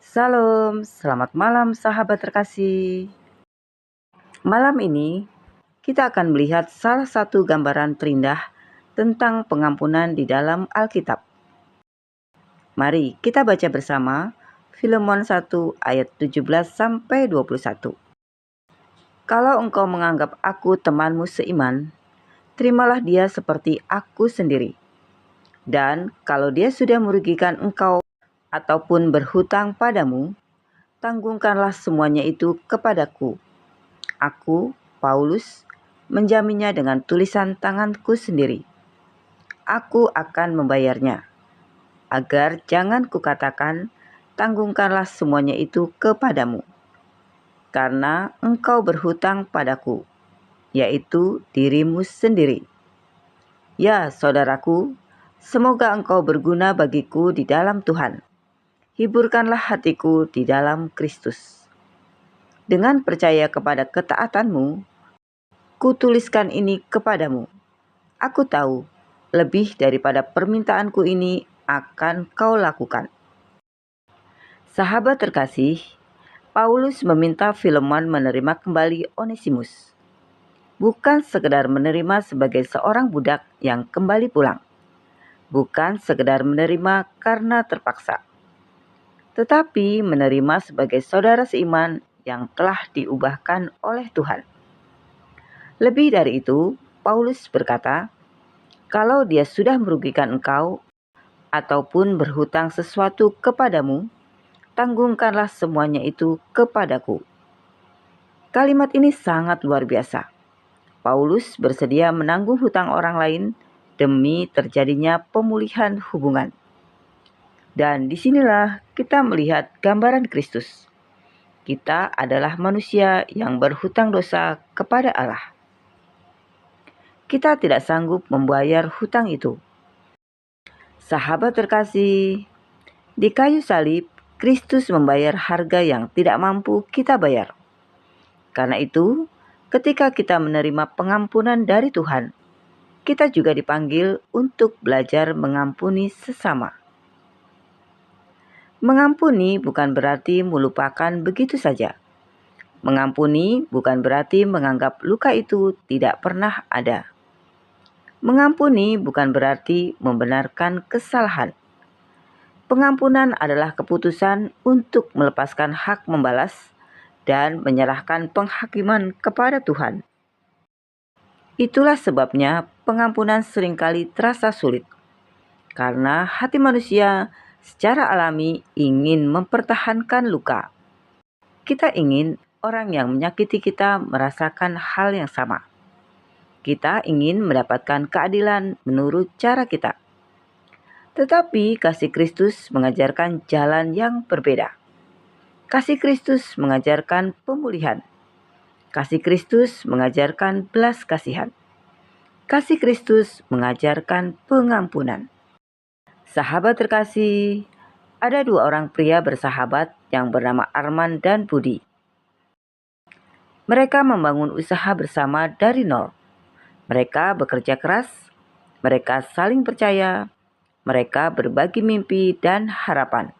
Salam, selamat malam sahabat terkasih. Malam ini kita akan melihat salah satu gambaran terindah tentang pengampunan di dalam Alkitab. Mari kita baca bersama Filemon 1 ayat 17 sampai 21. Kalau engkau menganggap aku temanmu seiman, terimalah dia seperti aku sendiri. Dan kalau dia sudah merugikan engkau ataupun berhutang padamu, tanggungkanlah semuanya itu kepadaku. Aku, Paulus, menjaminnya dengan tulisan tanganku sendiri. Aku akan membayarnya, agar jangan kukatakan, tanggungkanlah semuanya itu kepadamu. Karena engkau berhutang padaku, yaitu dirimu sendiri. Ya, saudaraku, semoga engkau berguna bagiku di dalam Tuhan. Hiburkanlah hatiku di dalam Kristus. Dengan percaya kepada ketaatanmu, kutuliskan ini kepadamu. Aku tahu, lebih daripada permintaanku ini akan kau lakukan. Sahabat terkasih, Paulus meminta Filemon menerima kembali Onesimus. Bukan sekedar menerima sebagai seorang budak yang kembali pulang. Bukan sekedar menerima karena terpaksa. Tetapi menerima sebagai saudara seiman yang telah diubahkan oleh Tuhan. Lebih dari itu, Paulus berkata, kalau dia sudah merugikan engkau ataupun berhutang sesuatu kepadamu, tanggungkanlah semuanya itu kepadaku. Kalimat ini sangat luar biasa. Paulus bersedia menanggung hutang orang lain demi terjadinya pemulihan hubungan. Dan disinilah kita melihat gambaran Kristus. Kita adalah manusia yang berhutang dosa kepada Allah. Kita tidak sanggup membayar hutang itu. Sahabat terkasih, di kayu salib, Kristus membayar harga yang tidak mampu kita bayar. Karena itu, ketika kita menerima pengampunan dari Tuhan, kita juga dipanggil untuk belajar mengampuni sesama. Mengampuni bukan berarti melupakan begitu saja. Mengampuni bukan berarti menganggap luka itu tidak pernah ada. Mengampuni bukan berarti membenarkan kesalahan. Pengampunan adalah keputusan untuk melepaskan hak membalas dan menyerahkan penghakiman kepada Tuhan. Itulah sebabnya pengampunan seringkali terasa sulit, karena hati manusia secara alami ingin mempertahankan luka. Kita ingin orang yang menyakiti kita merasakan hal yang sama. Kita ingin mendapatkan keadilan menurut cara kita. Tetapi kasih Kristus mengajarkan jalan yang berbeda. Kasih Kristus mengajarkan pemulihan. Kasih Kristus mengajarkan belas kasihan. Kasih Kristus mengajarkan pengampunan. Sahabat terkasih, ada dua orang pria bersahabat yang bernama Arman dan Budi. Mereka membangun usaha bersama dari nol. Mereka bekerja keras, mereka saling percaya, mereka berbagi mimpi dan harapan.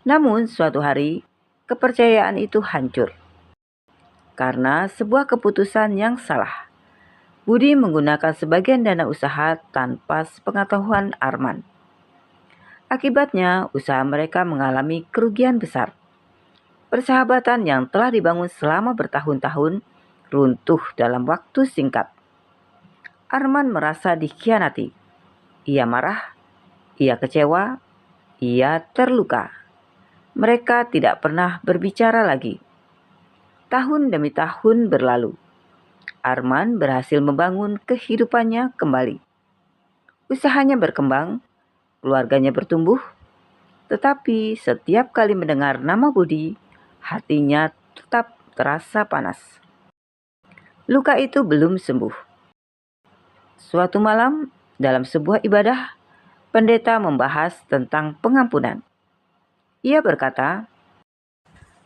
Namun suatu hari, kepercayaan itu hancur karena sebuah keputusan yang salah. Budi menggunakan sebagian dana usaha tanpa sepengetahuan Arman. Akibatnya, usaha mereka mengalami kerugian besar. Persahabatan yang telah dibangun selama bertahun-tahun runtuh dalam waktu singkat. Arman merasa dikhianati. Ia marah, ia kecewa, ia terluka. Mereka tidak pernah berbicara lagi. Tahun demi tahun berlalu. Arman berhasil membangun kehidupannya kembali. Usahanya berkembang, keluarganya bertumbuh, tetapi setiap kali mendengar nama Budi, hatinya tetap terasa panas. Luka itu belum sembuh. Suatu malam, dalam sebuah ibadah, pendeta membahas tentang pengampunan. Ia berkata,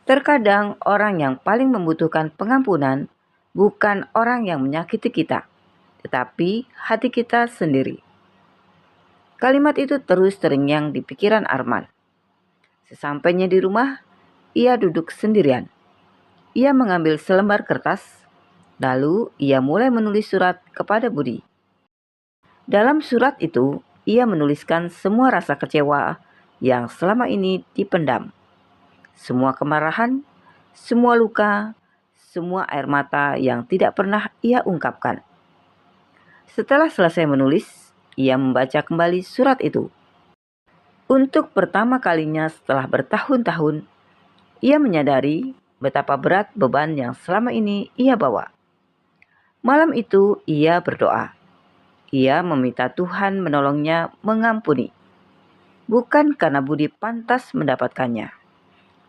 terkadang orang yang paling membutuhkan pengampunan bukan orang yang menyakiti kita, tetapi hati kita sendiri. Kalimat itu terus terngiang di pikiran Arman. Sesampainya di rumah, ia duduk sendirian. Ia mengambil selembar kertas, lalu ia mulai menulis surat kepada Budi. Dalam surat itu, ia menuliskan semua rasa kecewa yang selama ini dipendam. Semua kemarahan, semua luka, semua air mata yang tidak pernah ia ungkapkan. Setelah selesai menulis, ia membaca kembali surat itu. Untuk pertama kalinya setelah bertahun-tahun, ia menyadari betapa berat beban yang selama ini ia bawa. Malam itu ia berdoa. Ia meminta Tuhan menolongnya mengampuni. Bukan karena Budi pantas mendapatkannya,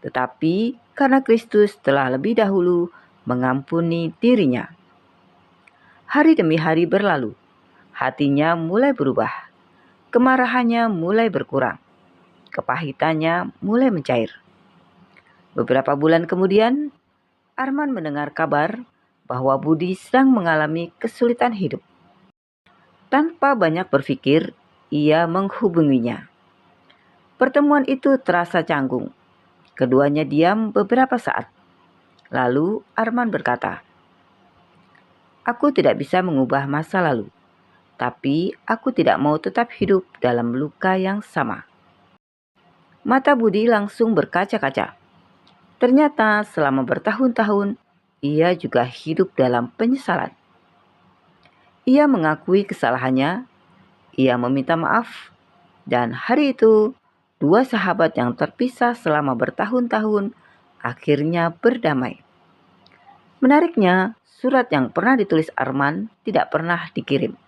tetapi karena Kristus telah lebih dahulu mengampuni dirinya. Hari demi hari berlalu. Hatinya mulai berubah. Kemarahannya mulai berkurang. Kepahitannya mulai mencair. Beberapa bulan kemudian, Arman mendengar kabar bahwa Budi sedang mengalami kesulitan hidup. Tanpa banyak berpikir, ia menghubunginya. Pertemuan itu terasa canggung. Keduanya diam beberapa saat. Lalu Arman berkata, "Aku tidak bisa mengubah masa lalu, tapi aku tidak mau tetap hidup dalam luka yang sama." Mata Budi langsung berkaca-kaca. Ternyata selama bertahun-tahun, ia juga hidup dalam penyesalan. Ia mengakui kesalahannya, ia meminta maaf, dan hari itu, dua sahabat yang terpisah selama bertahun-tahun akhirnya berdamai. Menariknya, surat yang pernah ditulis Arman tidak pernah dikirim.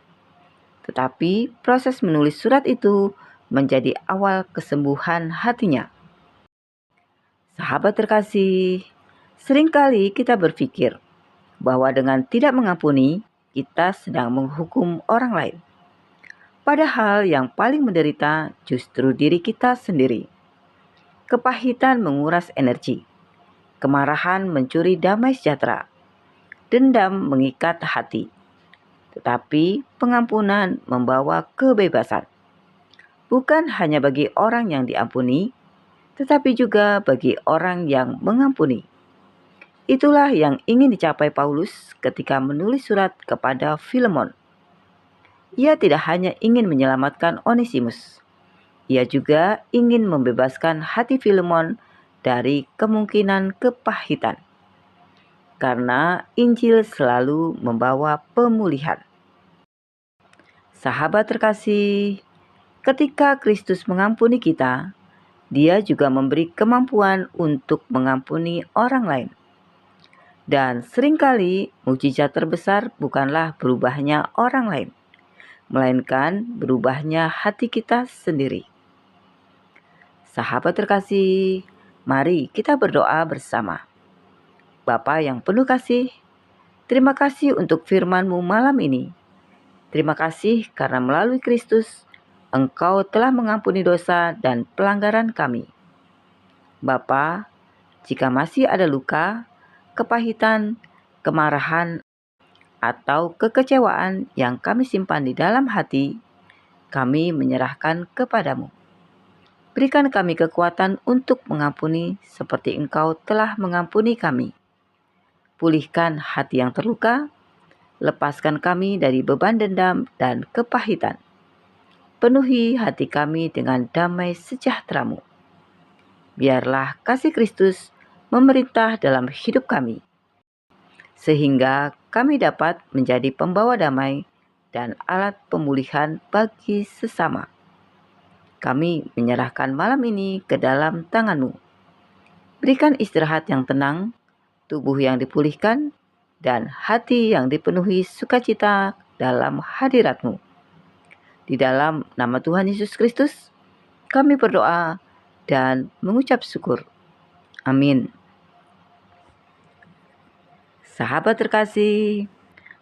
Tetapi proses menulis surat itu menjadi awal kesembuhan hatinya. Sahabat terkasih, seringkali kita berpikir bahwa dengan tidak mengampuni, kita sedang menghukum orang lain. Padahal yang paling menderita justru diri kita sendiri. Kepahitan menguras energi. Kemarahan mencuri damai sejahtera. Dendam mengikat hati. Tetapi pengampunan membawa kebebasan. Bukan hanya bagi orang yang diampuni, tetapi juga bagi orang yang mengampuni. Itulah yang ingin dicapai Paulus ketika menulis surat kepada Filemon. Ia tidak hanya ingin menyelamatkan Onesimus. Ia juga ingin membebaskan hati Filemon dari kemungkinan kepahitan. Karena Injil selalu membawa pemulihan. Sahabat terkasih, ketika Kristus mengampuni kita, Dia juga memberi kemampuan untuk mengampuni orang lain. Dan seringkali mukjizat terbesar bukanlah berubahnya orang lain, melainkan berubahnya hati kita sendiri. Sahabat terkasih, mari kita berdoa bersama. Bapa yang penuh kasih, terima kasih untuk firman-Mu malam ini. Terima kasih karena melalui Kristus, Engkau telah mengampuni dosa dan pelanggaran kami. Bapa, jika masih ada luka, kepahitan, kemarahan, atau kekecewaan yang kami simpan di dalam hati, kami menyerahkan kepadamu. Berikan kami kekuatan untuk mengampuni seperti Engkau telah mengampuni kami. Pulihkan hati yang terluka, lepaskan kami dari beban dendam dan kepahitan. Penuhi hati kami dengan damai sejahtera-Mu. Biarlah kasih Kristus memerintah dalam hidup kami, sehingga kami dapat menjadi pembawa damai dan alat pemulihan bagi sesama. Kami menyerahkan malam ini ke dalam tangan-Mu. Berikan istirahat yang tenang, tubuh yang dipulihkan, dan hati yang dipenuhi sukacita dalam hadirat-Mu. Di dalam nama Tuhan Yesus Kristus, kami berdoa dan mengucap syukur. Amin. Sahabat terkasih,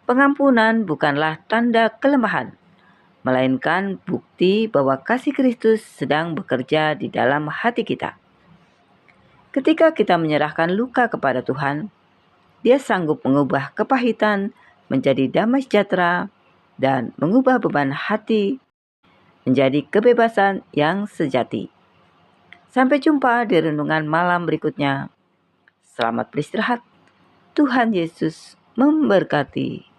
pengampunan bukanlah tanda kelemahan, melainkan bukti bahwa kasih Kristus sedang bekerja di dalam hati kita. Ketika kita menyerahkan luka kepada Tuhan, Dia sanggup mengubah kepahitan menjadi damai sejahtera dan mengubah beban hati menjadi kebebasan yang sejati. Sampai jumpa di renungan malam berikutnya. Selamat beristirahat. Tuhan Yesus memberkati.